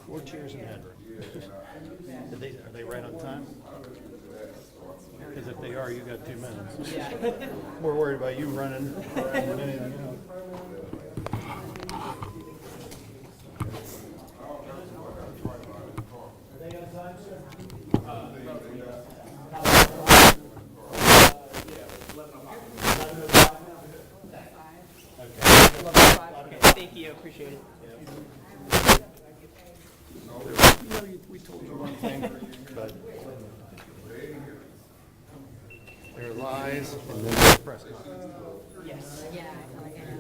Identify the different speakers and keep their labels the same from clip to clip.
Speaker 1: 4 chairs in head. Are they right on time? Because if they are, you got 2 minutes.
Speaker 2: Yeah.
Speaker 1: We're worried about you running.
Speaker 2: Okay, thank you, appreciate it.
Speaker 1: We told you one thing, but there are lies and then there's press conference.
Speaker 2: Yes.
Speaker 3: Yeah, I feel like I know.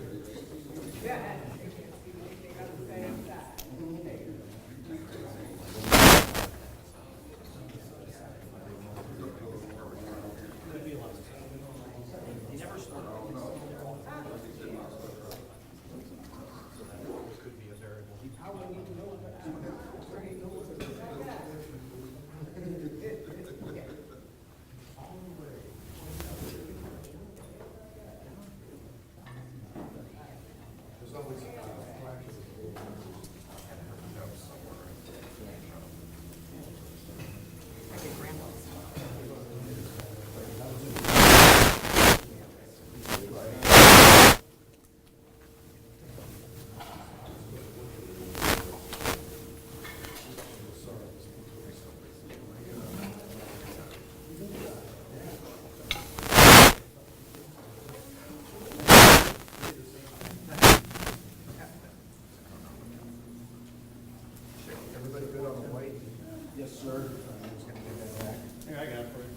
Speaker 1: Everybody good on the white? Yes, sir. I was going to get that back. Here, I got it for you.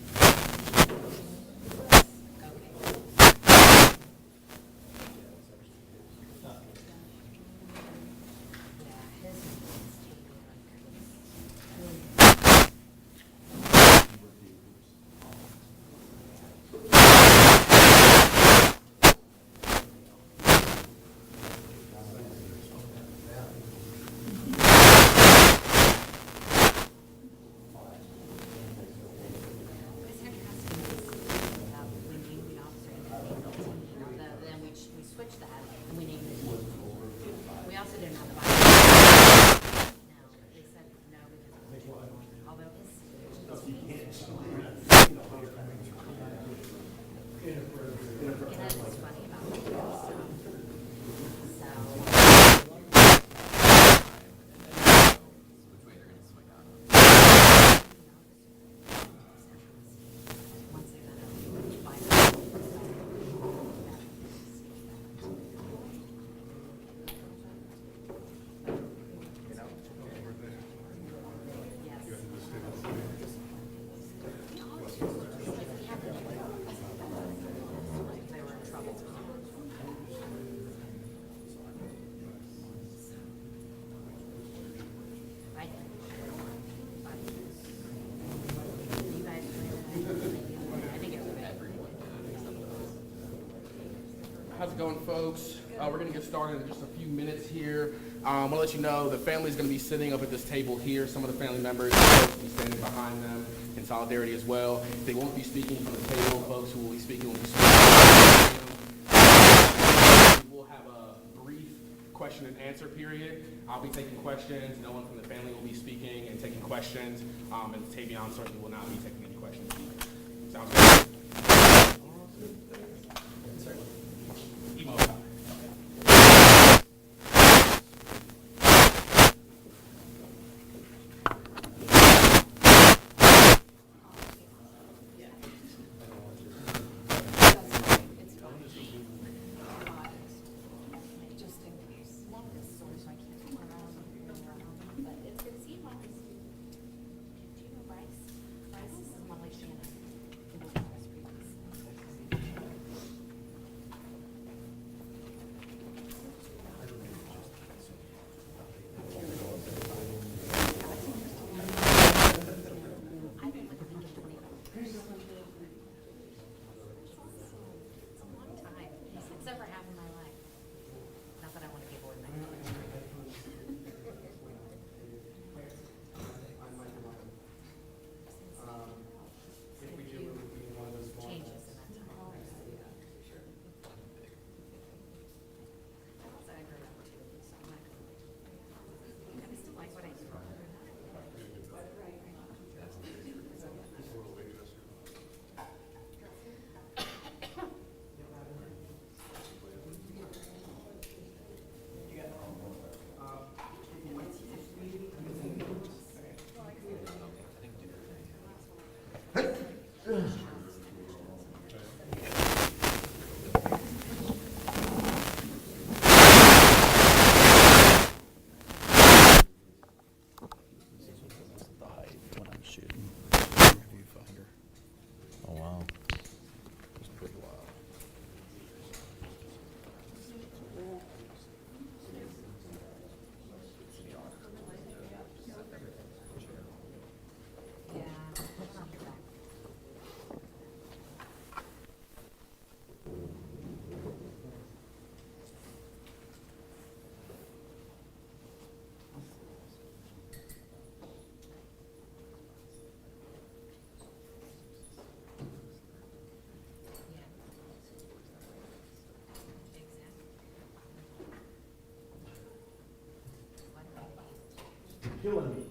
Speaker 4: going, folks? We're going to get started in just a few minutes here. I want to let you know the family is going to be sitting up at this table here. Some of the family members will be standing behind them in solidarity as well. They won't be speaking from the table. Folks who will be speaking will be speaking. We'll have a brief question and answer period. I'll be taking questions. No one from the family will be speaking and taking questions. And Tavion certainly will not be taking any questions either. Sounds good? Emo time.
Speaker 3: Just in case. Not this sort, so I can't come around but it's good to see you, Mom. Do you know Bryce? Bryce is Molly Shannon. It was Bryce previous. I've been with Lincoln 20 years. It's a long time, except for half of my life. Not that I want to give away my
Speaker 4: If we do, it would be one of those
Speaker 3: changes in that time. Also, I grew up too, so I'm not gonna. I still like what I do.
Speaker 1: The height when I'm shooting. Viewfinder.
Speaker 5: Oh, wow.
Speaker 1: It's pretty wild.
Speaker 3: Yeah, I'll be back.
Speaker 1: Killing me.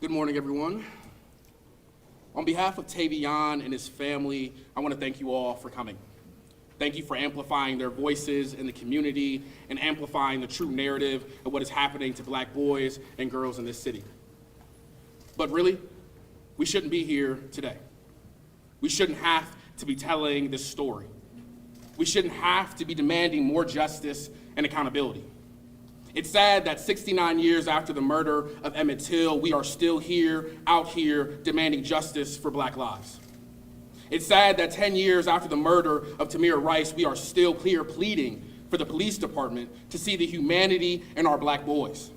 Speaker 4: Good morning, everyone. On behalf of Tavion and his family, I want to thank you all for coming. Thank you for amplifying their voices in the community and amplifying the true narrative of what is happening to Black boys and girls in this city. But really, we shouldn't be here today. We shouldn't have to be telling this story. We shouldn't have to be demanding more justice and accountability. It's sad that 69 years after the murder of Emmett Till, we are still here, out here, demanding justice for Black lives. It's sad that 10 years after the murder of Tamir Rice, we are still here pleading for the police department to see the humanity in our Black boys.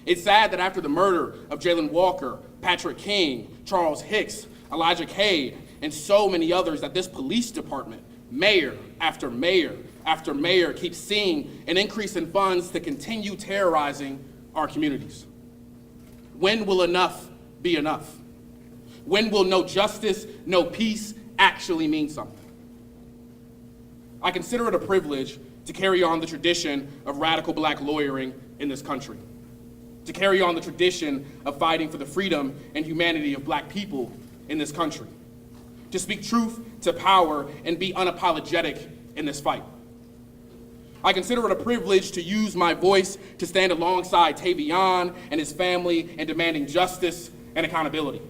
Speaker 4: It's sad that after the murder of Jalen Walker, Patrick King, Charles Hicks, Elijah Cade, and so many others, that this police department, mayor after mayor after mayor, keeps seeing an increase in funds to continue terrorizing our communities. When will enough be enough? When will no justice, no peace actually mean something? I consider it a privilege to carry on the tradition of radical Black lawyering in this country, to carry on the tradition of fighting for the freedom and humanity of Black people in this country, to speak truth to power and be unapologetic in this fight. I consider it a privilege to use my voice to stand alongside Tavion and his family in demanding justice and accountability.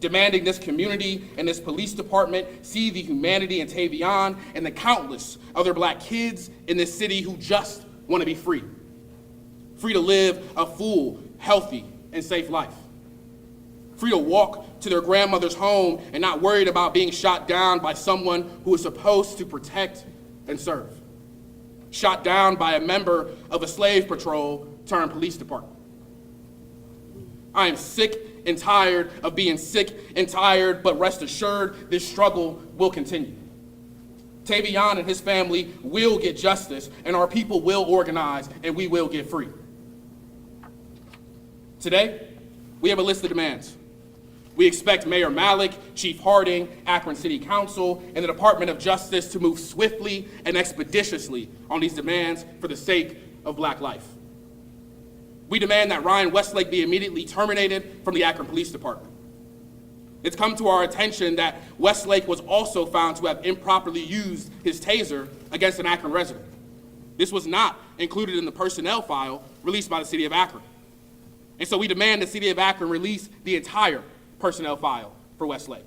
Speaker 4: Demanding this community and this police department see the humanity in Tavion and the countless other Black kids in this city who just want to be free. Free to live a full, healthy, and safe life. Free to walk to their grandmother's home and not worried about being shot down by someone who is supposed to protect and serve. Shot down by a member of a slave patrol turned police department. I am sick and tired of being sick and tired, but rest assured, this struggle will continue. Tavion and his family will get justice, and our people will organize, and we will get free. Today, we have a list of demands. We expect Mayor Malik, Chief Harding, Akron City Council, and the Department of Justice to move swiftly and expeditiously on these demands for the sake of Black life. We demand that Ryan Westlake be immediately terminated from the Akron Police Department. It's come to our attention that Westlake was also found to have improperly used his taser against an Akron resident. This was not included in the personnel file released by the City of Akron. And so we demand the City of Akron release the entire personnel file for Westlake.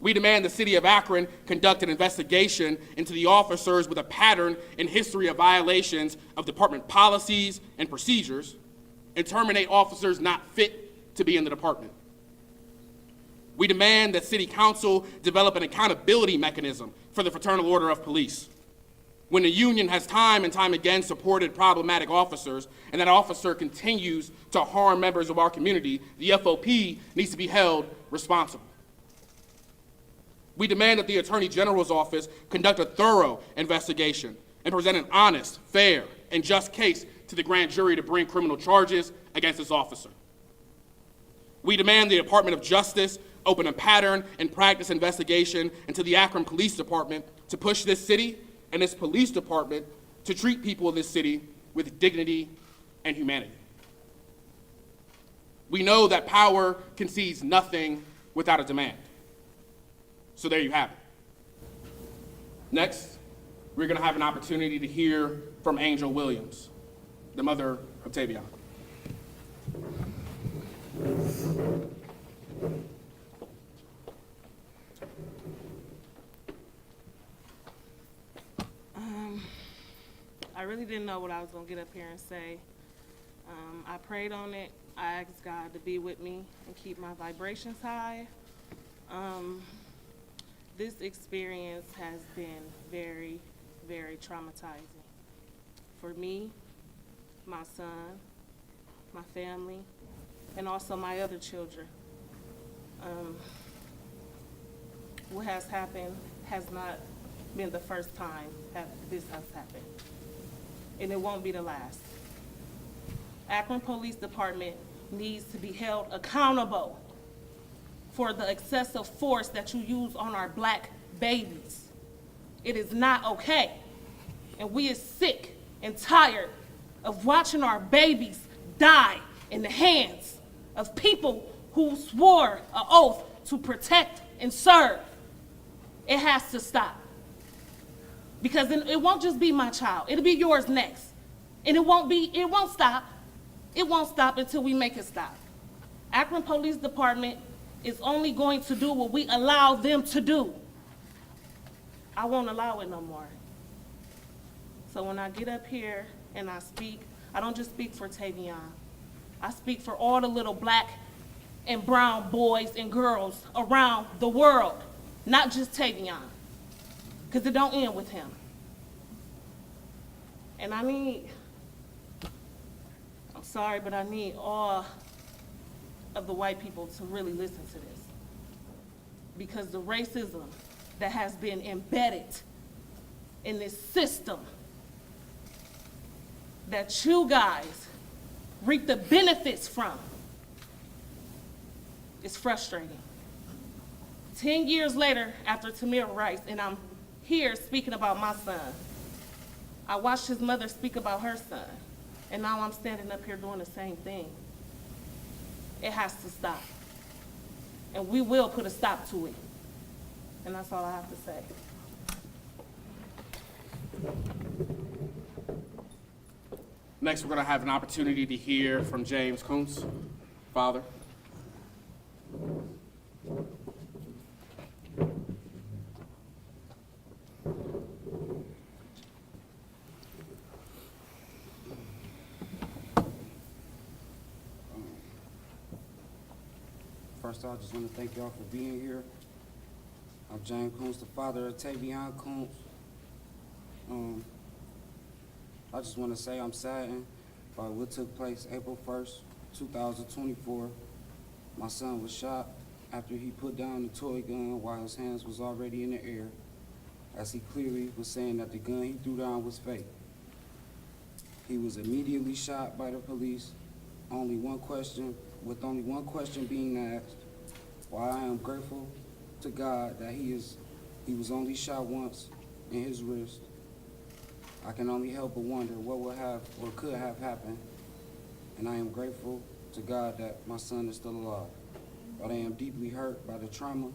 Speaker 4: We demand the City of Akron conduct an investigation into the officers with a pattern and history of violations of department policies and procedures and terminate officers not fit to be in the department. We demand that City Council develop an accountability mechanism for the Fraternal Order of Police. When the union has time and time again supported problematic officers and that officer continues to harm members of our community, the FOP needs to be held responsible. We demand that the Attorney General's office conduct a thorough investigation and present an honest, fair, and just case to the grand jury to bring criminal charges against this officer. We demand the Department of Justice open a pattern and practice investigation into the Akron Police Department to push this city and its police department to treat people in this city with dignity and humanity. We know that power concedes nothing without a demand. So there you have it. Next, we're going to have an opportunity to hear from Angel Williams, the mother of Tavion.
Speaker 5: I really didn't know what I was going to get up here and say. I prayed on it. I asked God to be with me and keep my vibrations high. This experience has been very, very traumatizing for me, my son, my family, and also my other children. What has happened has not been the first time that this has happened, and it won't be the last. Akron Police Department needs to be held accountable for the excessive force that you use on our Black babies. It is not okay. And we are sick and tired of watching our babies die in the hands of people who swore an oath to protect and serve. It has to stop. Because it won't just be my child, it'll be yours next. And it won't stop. It won't stop until we make it stop. Akron Police Department is only going to do what we allow them to do. I won't allow it no more. So when I get up here and I speak, I don't just speak for Tavion. I speak for all the little black and brown boys and girls around the world, not just Tavion, because it don't end with him. And I'm sorry, but I need all of the white people to really listen to this. Because the racism that has been embedded in this system that you guys reap the benefits from is frustrating. 10 years later, after Tamir Rice, and I'm here speaking about my son, I watched his mother speak about her son, and now I'm standing up here doing the same thing. It has to stop. And we will put a stop to it. And that's all I have to say.
Speaker 4: Next, we're going to have an opportunity to hear from James Koonce, father.
Speaker 6: First of all, I just want to thank y'all for being here. I'm James Koonce, the father of Tavion Koonce. I just want to say I'm saddened by what took place April 1st, 2024. My son was shot after he put down the toy gun while his hands was already in the air, as he clearly was saying that the gun he threw down was fake. He was immediately shot by the police, with only one question being asked. While I am grateful to God that he was only shot once in his wrist, I can only help but wonder what would have or could have happened. And I am grateful to God that my son is still alive. But I am deeply hurt by the trauma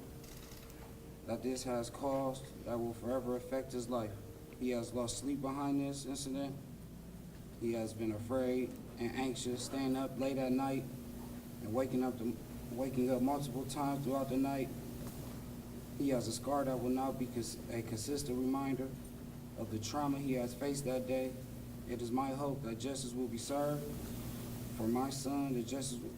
Speaker 6: that this has caused that will forever affect his life. He has lost sleep behind this incident. He has been afraid and anxious, staying up late at night and waking up multiple times throughout the night. He has a scar that will now be a consistent reminder of the trauma he has faced that day. It is my hope that justice will be served for my son, that justice will...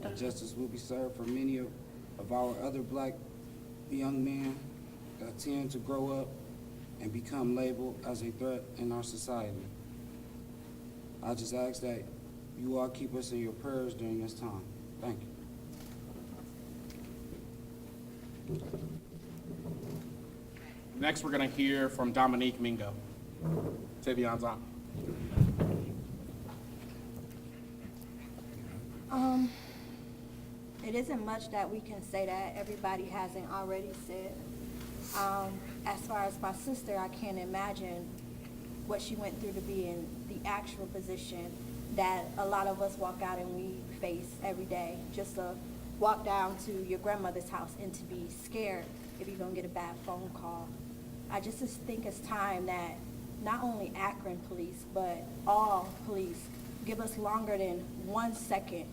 Speaker 6: That justice will be served for many of our other black young men that tend to grow up and become labeled as a threat in our society. I just ask that you all keep us in your prayers during this time. Thank you.
Speaker 4: Next, we're going to hear from Dominique Mingo, Tavion's aunt.
Speaker 7: It isn't much that we can say that everybody hasn't already said. As far as my sister, I can't imagine what she went through to be in the actual position that a lot of us walk out and we face every day. Just to walk down to your grandmother's house and to be scared if you're gonna get a bad phone call. I just think it's time that not only Akron police, but all police give us longer than 1 second.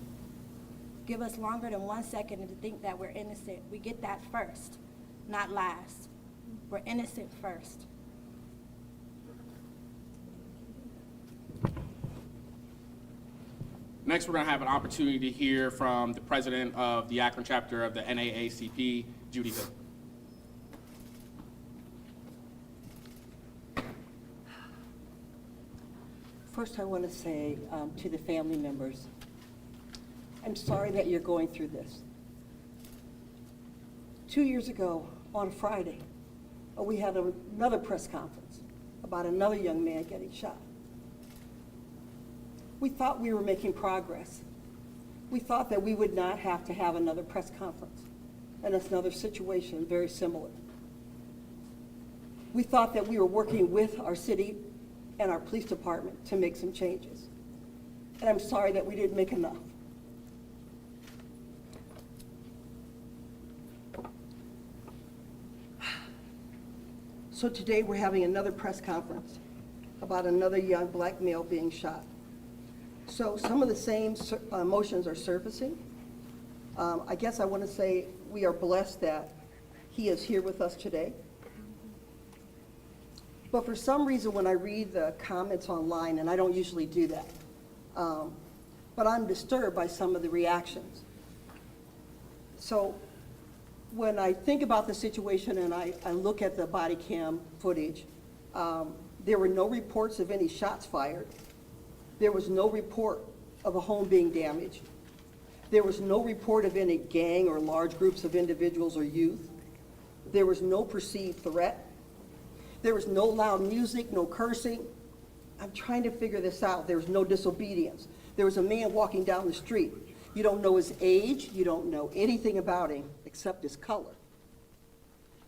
Speaker 7: Give us longer than 1 second to think that we're innocent. We get that first, not last. We're innocent first.
Speaker 4: Next, we're going to have an opportunity to hear from the president of the Akron chapter of the NAACP, Judy Hill.
Speaker 8: First, I want to say to the family members, I'm sorry that you're going through this. 2 years ago, on Friday, we had another press conference about another young man getting shot. We thought we were making progress. We thought that we would not have to have another press conference. and that's another situation very similar. We thought that we were working with our city and our police department to make some changes. And I'm sorry that we didn't make enough. So today we're having another press conference about another young black male being shot. So some of the same emotions are surfacing. I guess I want to say we are blessed that he is here with us today. But for some reason, when I read the comments online, and I don't usually do that, but I'm disturbed by some of the reactions. So when I think about the situation and I look at the body cam footage, there were no reports of any shots fired. There was no report of a home being damaged. There was no report of any gang or large groups of individuals or youth. There was no perceived threat. There was no loud music, no cursing. I'm trying to figure this out. There was no disobedience. There was a man walking down the street. You don't know his age. You don't know anything about him except his color.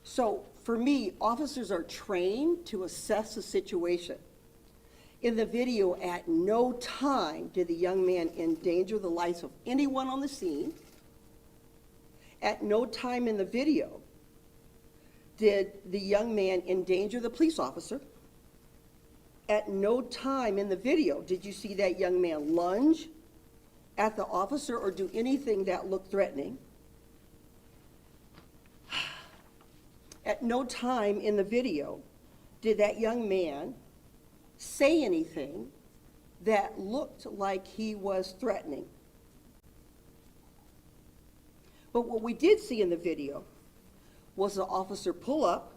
Speaker 8: So for me, officers are trained to assess the situation. In the video, at no time did the young man endanger the lives of anyone on the scene. At no time in the video did the young man endanger the police officer. At no time in the video did you see that young man lunge at the officer or do anything that looked threatening. At no time in the video did that young man say anything that looked like he was threatening. But what we did see in the video was the officer pull up,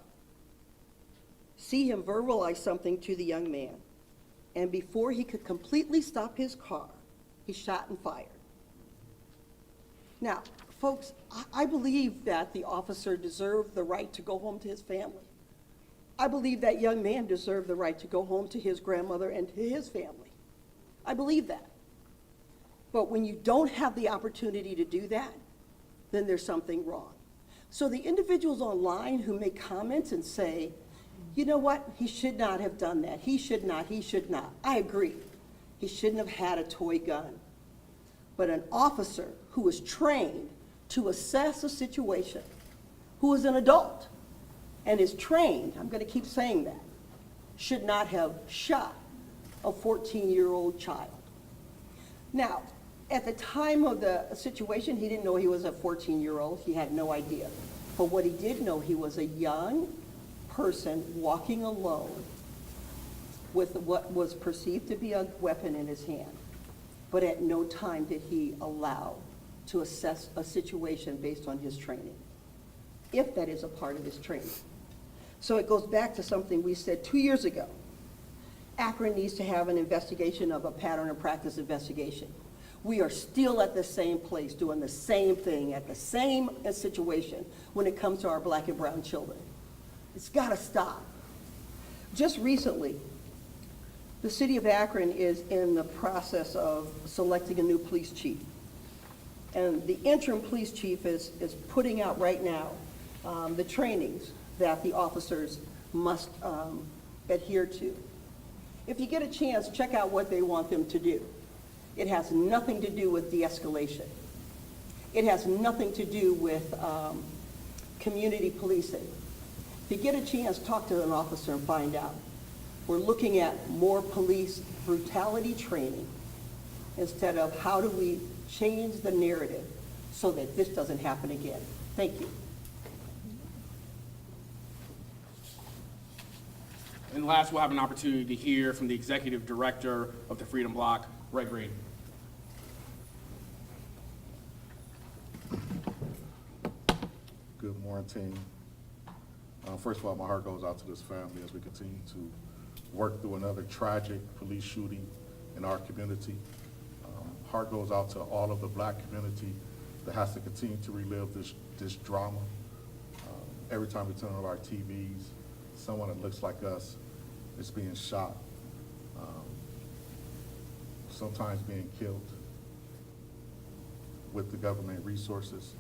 Speaker 8: see him verbalize something to the young man, and before he could completely stop his car, he shot and fired. Now, folks, I believe that the officer deserved the right to go home to his family. I believe that young man deserved the right to go home to his grandmother and to his family. I believe that. But when you don't have the opportunity to do that, then there's something wrong. So the individuals online who make comments and say, you know what, he should not have done that. He should not. I agree. He shouldn't have had a toy gun. But an officer who is trained to assess a situation, who is an adult and is trained, I'm going to keep saying that, should not have shot a 14-year-old child. Now, at the time of the situation, he didn't know he was a 14-year-old. He had no idea. But what he did know, he was a young person walking alone with what was perceived to be a weapon in his hand. But at no time did he allow to assess a situation based on his training, if that is a part of his training. So it goes back to something we said 2 years ago. Akron needs to have an investigation of a pattern of practice investigation. We are still at the same place doing the same thing at the same situation when it comes to our black and brown children. It's got to stop. Just recently, the city of Akron is in the process of selecting a new police chief. And the interim police chief is putting out right now the trainings that the officers must adhere to. If you get a chance, check out what they want them to do. It has nothing to do with de-escalation. It has nothing to do with community policing. If you get a chance, talk to an officer and find out. We're looking at more police brutality training instead of how do we change the narrative so that this doesn't happen again. Thank you.
Speaker 4: And last, we'll have an opportunity to hear from the executive director of the Freedom Bloc, Ray Green.
Speaker 9: Good morning, team. First of all, my heart goes out to this family as we continue to work through another tragic police shooting in our community. Heart goes out to all of the black community that has to continue to relive this drama. Every time we turn on our TVs, someone that looks like us is being shot, sometimes being killed with the government resources.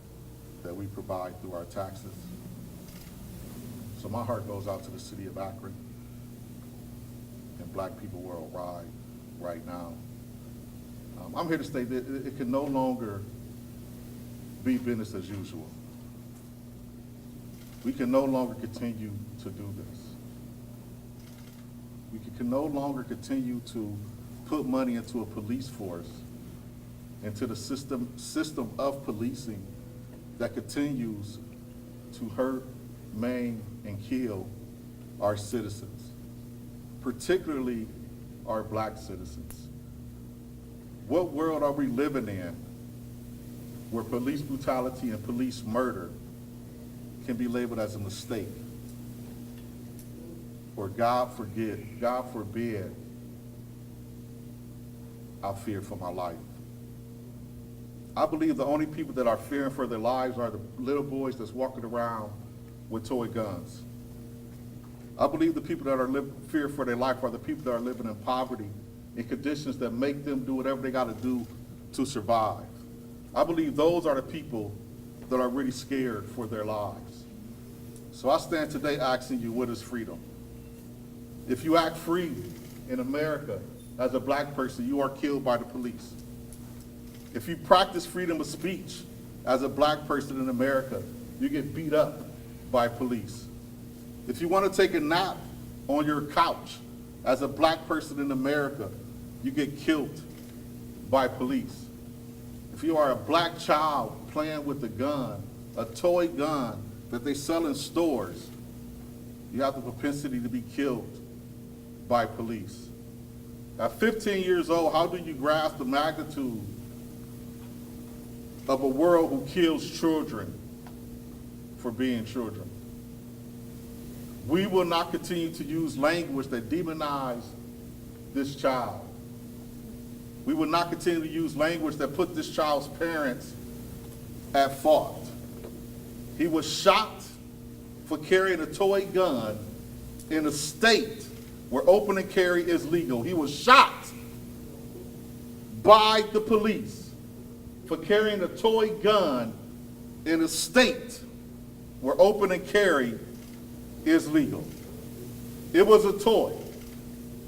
Speaker 9: that we provide through our taxes. So my heart goes out to the city of Akron and black people worldwide right now. I'm here to state that it can no longer be business as usual. We can no longer continue to do this. We can no longer continue to put money into a police force, into the system of policing that continues to hurt, maim, and kill our citizens, particularly our black citizens. What world are we living in where police brutality and police murder can be labeled as a mistake? Or God forbid, I fear for my life. I believe the only people that are fearing for their lives are the little boys that's walking around with toy guns. I believe the people that are fear for their life are the people that are living in poverty in conditions that make them do whatever they got to do to survive. I believe those are the people that are really scared for their lives. So I stand today asking you, what is freedom? If you act free in America as a black person, you are killed by the police. If you practice freedom of speech as a black person in America, you get beat up by police. If you want to take a nap on your couch as a black person in America, you get killed by police. If you are a black child playing with a gun, a toy gun that they sell in stores, you have the propensity to be killed by police. At 15 years old, how do you grasp the magnitude of a world who kills children for being children? We will not continue to use language that demonize this child. We will not continue to use language that put this child's parents at fault. He was shot for carrying a toy gun in a state where open and carry is legal. He was shot by the police for carrying a toy gun in a state where open and carry is legal. It was a toy.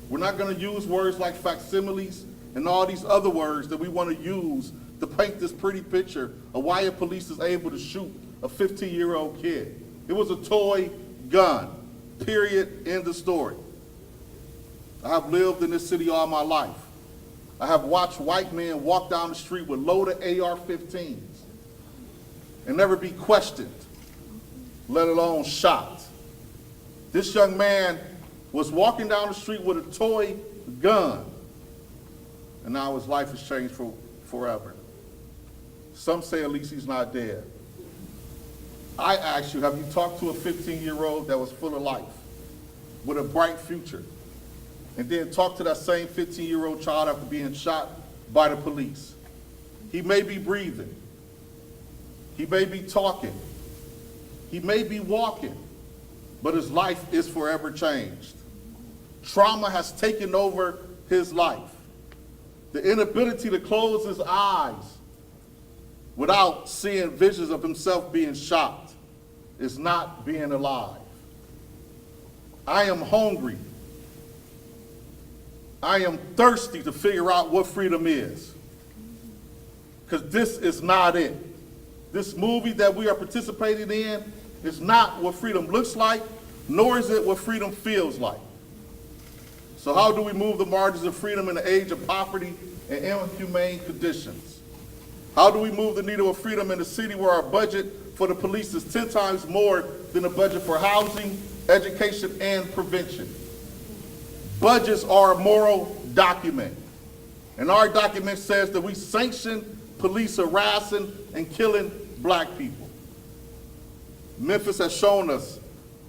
Speaker 9: We're not going to use words like facsimiles and all these other words that we want to use to paint this pretty picture of why a police is able to shoot a 15-year-old kid. It was a toy gun, period, end of story. I have lived in this city all my life. I have watched white men walk down the street with loaded AR-15s and never be questioned, let alone shot. This young man was walking down the street with a toy gun, and now his life has changed forever. Some say at least he's not dead. I ask you, have you talked to a 15-year-old that was full of life, with a bright future, and then talk to that same 15-year-old child after being shot by the police? He may be breathing. He may be talking. He may be walking, but his life is forever changed. Trauma has taken over his life. The inability to close his eyes without seeing visions of himself being shot is not being alive. I am hungry. I am thirsty to figure out what freedom is, because this is not it. This movie that we are participating in is not what freedom looks like, nor is it what freedom feels like. So how do we move the margins of freedom in the age of poverty and inhumane conditions? How do we move the needle of freedom in a city where our budget for the police is 10 times more than the budget for housing, education, and prevention? Budgets are a moral document, and our document says that we sanction police harassing and killing black people. Memphis has shown us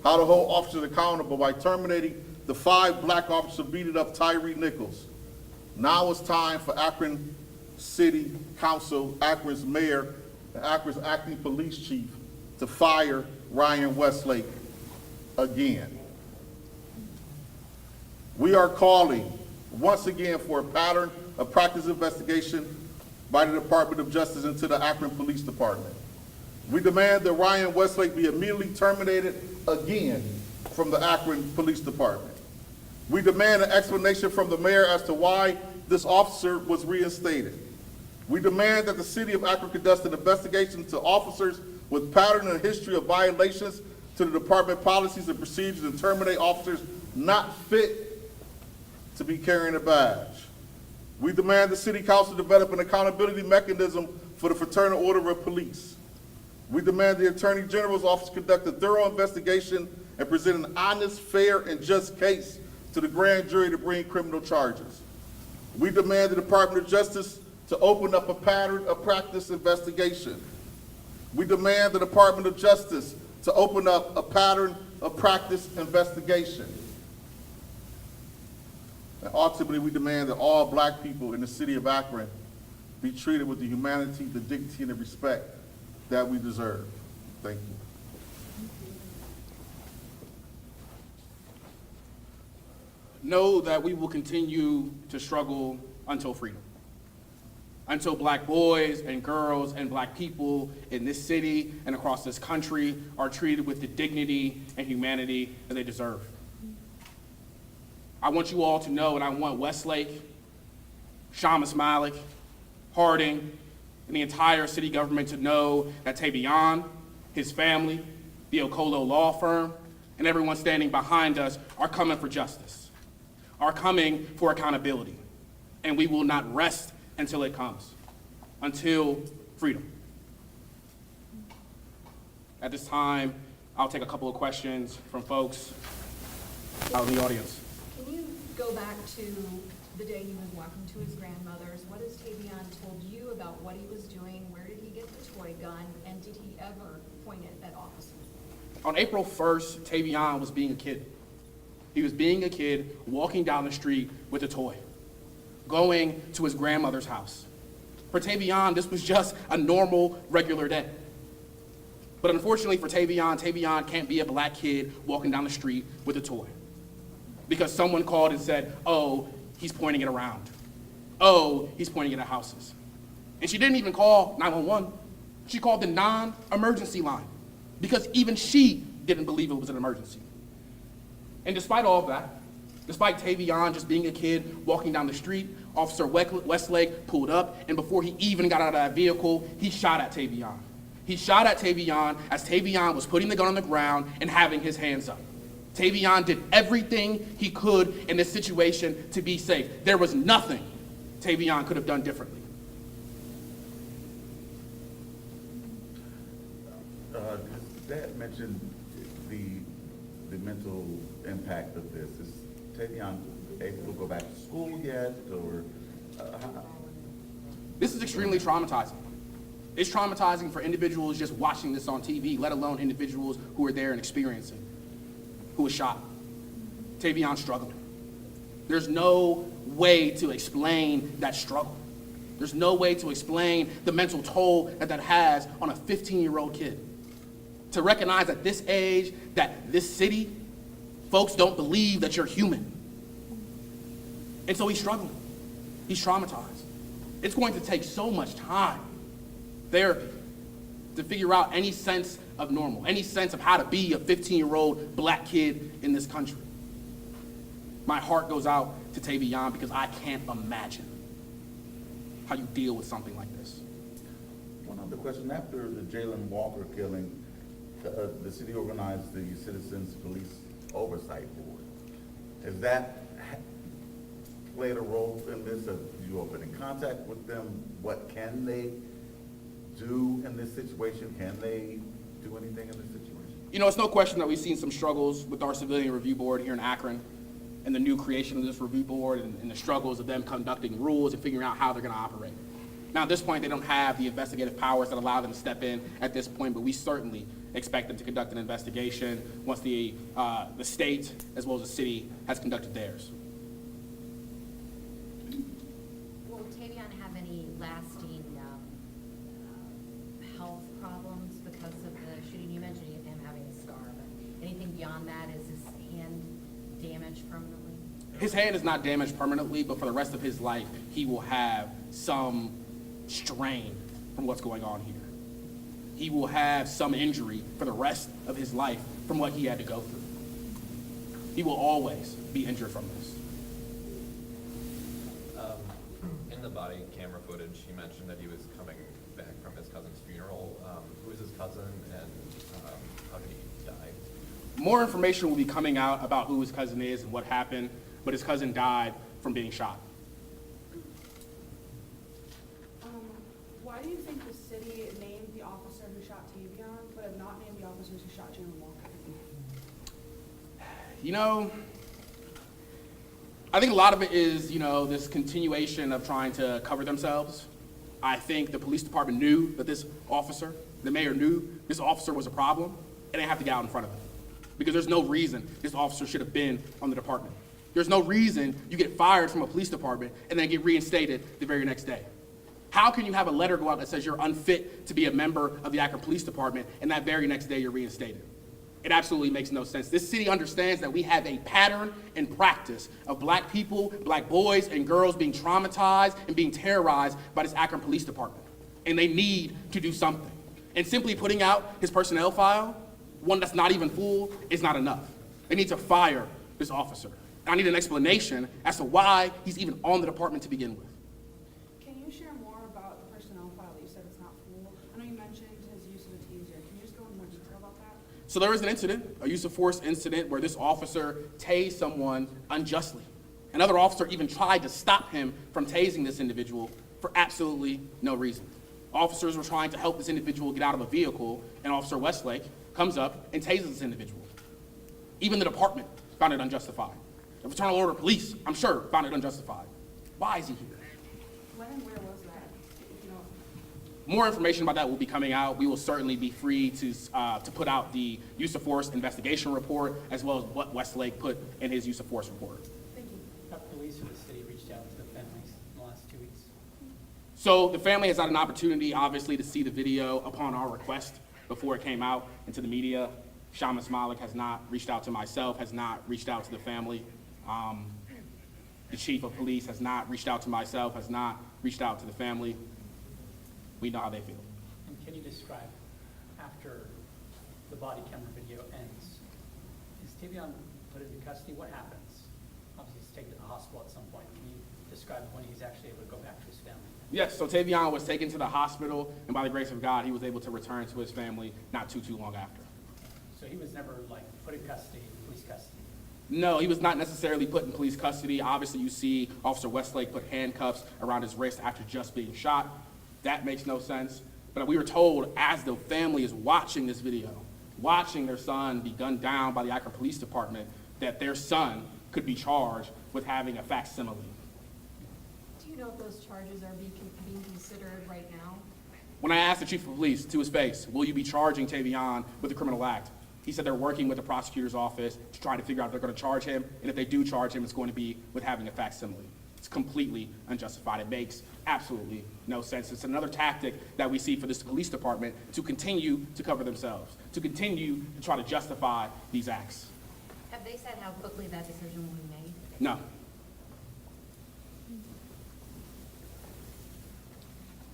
Speaker 9: how to hold officers accountable by terminating the 5 black officers who beat up Tyree Nichols. Now it's time for Akron City Council, Akron's mayor, and Akron's acting police chief to fire Ryan Westlake again. We are calling once again for a pattern of practice investigation by the Department of Justice into the Akron Police Department. We demand that Ryan Westlake be immediately terminated again from the Akron Police Department. We demand an explanation from the mayor as to why this officer was reinstated. We demand that the city of Akron conduct an investigation into officers with pattern and history of violations to the department policies and procedures and terminate officers not fit to be carrying a badge. We demand the city council develop an accountability mechanism for the Fraternal Order of Police. We demand the Attorney General's office conduct a thorough investigation and present an honest, fair, and just case to the grand jury to bring criminal charges. We demand the Department of Justice to open up a pattern of practice investigation. We demand the Department of Justice to open up a pattern of practice investigation. And ultimately, we demand that all black people in the city of Akron be treated with the humanity, the dignity, and the respect that we deserve. Thank you.
Speaker 4: Know that we will continue to struggle until freedom. Until black boys and girls and black people in this city and across this country are treated with the dignity and humanity that they deserve. I want you all to know, and I want Westlake, Shamus Malik, Harding, and the entire city government to know that Tavion, his family, the Okolo law firm, and everyone standing behind us are coming for justice, are coming for accountability, and we will not rest until it comes, until freedom. At this time, I'll take a couple of questions from folks out in the audience.
Speaker 10: Can you go back to the day he was walking to his grandmother's? What has Tavion told you about what he was doing? Where did he get the toy gun? And did he ever point it at officers?
Speaker 4: On April 1st, Tavion was being a kid. He was being a kid walking down the street with a toy, going to his grandmother's house. For Tavion, this was just a normal, regular day. But unfortunately for Tavion, Tavion can't be a black kid walking down the street with a toy. Because someone called and said, oh, he's pointing it around. Oh, he's pointing it at houses. And she didn't even call 911. She called the non-emergency line because even she didn't believe it was an emergency. And despite all of that, despite Tavion just being a kid walking down the street, Officer Westlake pulled up, and before he even got out of that vehicle, he shot at Tavion. He shot at Tavion as Tavion was putting the gun on the ground and having his hands up. Tavion did everything he could in this situation to be safe. There was nothing Tavion could have done differently.
Speaker 11: Dad mentioned the mental impact of this. Is Tavion able to go back to school yet, or
Speaker 4: This is extremely traumatizing. It's traumatizing for individuals just watching this on TV, let alone individuals who are there and experiencing, who was shot. Tavion's struggling. There's no way to explain that struggle. There's no way to explain the mental toll that that has on a 15-year-old kid. To recognize at this age that this city, folks don't believe that you're human. And so he's struggling. He's traumatized. It's going to take so much time, therapy, to figure out any sense of normal, any sense of how to be a 15-year-old black kid in this country. My heart goes out to Tavion because I can't imagine how you deal with something like this.
Speaker 11: one other question? After the Jalen Walker killing, the city organized the Citizens Police Oversight Board. Has that played a role in this? Have you all been in contact with them? What can they do in this situation? Can they do anything in this situation?
Speaker 4: You know, it's no question that we've seen some struggles with our Civilian Review Board here in Akron and the new creation of this review board and the struggles of them conducting rules and figuring out how they're going to operate. Now, at this point, they don't have the investigative powers that allow them to step in at this point, but we certainly expect them to conduct an investigation once the state as well as the city has conducted theirs.
Speaker 3: Will Tavion have any lasting health problems because of the shooting? You mentioned him having a scar, but anything beyond that? Is his hand damaged permanently?
Speaker 4: His hand is not damaged permanently, but for the rest of his life, he will have some strain from what's going on here. he will have some injury for the rest of his life from what he had to go through. He will always be injured from this.
Speaker 12: In the body camera footage, he mentioned that he was coming back from his cousin's funeral. Who is his cousin, and how did he die?
Speaker 4: More information will be coming out about who his cousin is and what happened, but his cousin died from being shot.
Speaker 13: Why do you think the city named the officer who shot Tavion, but have not named the officers who shot Jalen Walker?
Speaker 4: You know, I think a lot of it is, this continuation of trying to cover themselves. I think the police department knew that the mayor knew this officer was a problem, and they have to get out in front of it. Because there's no reason this officer should have been on the department. There's no reason you get fired from a police department and then get reinstated the very next day. How can you have a letter go out that says you're unfit to be a member of the Akron Police Department, and that very next day you're reinstated? It absolutely makes no sense. This city understands that we have a pattern and practice of black people, black boys and girls being traumatized and being terrorized by this Akron Police Department. And they need to do something. And simply putting out his personnel file, one that's not even full, is not enough. They need to fire this officer. And I need an explanation as to why he's even on the department to begin with.
Speaker 13: Can you share more about the personnel file that you said it's not full? I know you mentioned his use of a taser. Can you just go into more detail about that?
Speaker 4: So there was an incident, a use of force incident, where this officer tased someone unjustly. Another officer even tried to stop him from tasing this individual for absolutely no reason. Officers were trying to help this individual get out of a vehicle, and Officer Westlake comes up and tases this individual. Even the department found it unjustified. The Fraternal Order of Police, I'm sure, found it unjustified. Why is he here?
Speaker 13: When and where was that? If you know.
Speaker 4: More information about that will be coming out. We will certainly be free to put out the use of force investigation report, as well as what Westlake put in his use of force report.
Speaker 13: Thank you.
Speaker 14: Have police or the city reached out to the families in the last 2 weeks?
Speaker 4: So the family has had an opportunity, obviously, to see the video upon our request before it came out into the media. Shamus Malik has not reached out to myself, has not reached out to the family. The chief of police has not reached out to myself, has not reached out to the family. We know how they feel.
Speaker 14: And can you describe, after the body camera video ends, is Tavion put into custody? What happens? Obviously, he's taken to the hospital at some point. Can you describe when he's actually able to go back to his family?
Speaker 4: Yes, so Tavion was taken to the hospital, and by the grace of God, he was able to return to his family not too long after.
Speaker 14: So he was never put in custody, police custody?
Speaker 4: No, he was not necessarily put in police custody. Obviously, you see Officer Westlake put handcuffs around his wrist after just being shot. That makes no sense. But we were told, as the family is watching this video, watching their son be gunned down by the Akron Police Department, that their son could be charged with having a facsimile.
Speaker 10: Do you know if those charges are being considered right now?
Speaker 4: When I asked the chief of police to his face, will you be charging Tavion with a criminal act? He said they're working with the prosecutor's office to try to figure out if they're going to charge him, and if they do charge him, it's going to be with having a facsimile. It's completely unjustified. It makes absolutely no sense. It's another tactic that we see for this police department to continue to cover themselves, to continue to try to justify these acts.
Speaker 3: Have they said how quickly that decision will be made?
Speaker 4: No.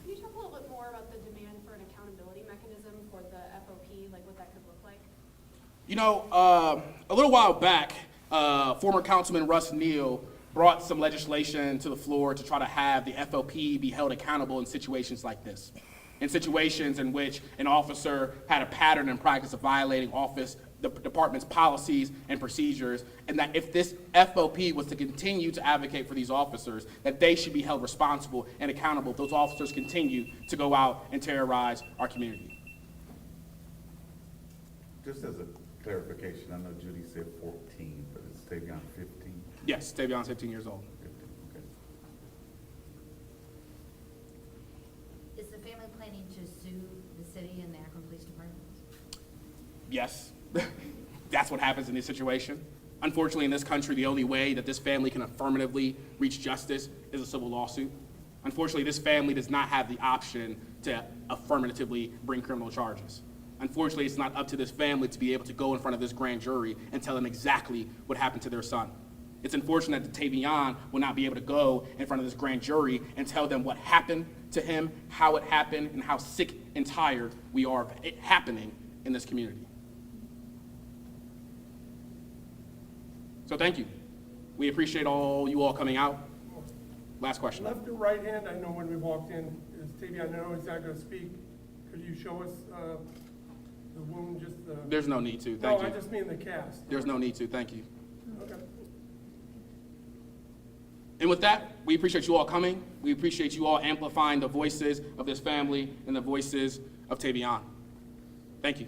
Speaker 13: Can you talk a little bit more about the demand for an accountability mechanism for the FOP, like what that could look like?
Speaker 4: A little while back, former Councilman Russ Neal brought some legislation to the floor to try to have the FOP be held accountable in situations like this. In situations in which an officer had a pattern and practice of violating the department's policies and procedures, and that if this FOP was to continue to advocate for these officers, that they should be held responsible and accountable if those officers continue to go out and terrorize our community.
Speaker 11: Just as a clarification, I know Judy said 14, but it's Tavion 15.
Speaker 4: Yes, Tavion's 15 years old.
Speaker 11: 15, okay.
Speaker 3: Is the family planning to sue the city and the Akron Police Department?
Speaker 4: Yes, that's what happens in this situation. Unfortunately, in this country, the only way that this family can affirmatively reach justice is a civil lawsuit. Unfortunately, this family does not have the option to affirmatively bring criminal charges. Unfortunately, it's not up to this family to be able to go in front of this grand jury and tell them exactly what happened to their son. It's unfortunate that Tavion will not be able to go in front of this grand jury and tell them what happened to him, how it happened, and how sick and tired we are of it happening in this community. So thank you. We appreciate you all coming out. Last question.
Speaker 15: Left or right hand, I know when we walked in, is Tavion, I know he's not gonna speak. Could you show us, the wound, just the?
Speaker 4: There's no need to, thank
Speaker 15: No, I
Speaker 4: you.
Speaker 15: just mean the cast.
Speaker 4: There's no need to, thank you.
Speaker 15: Okay.
Speaker 4: And with that, we appreciate you all coming. We appreciate you all amplifying the voices of this family and the voices of Tavion. Thank you.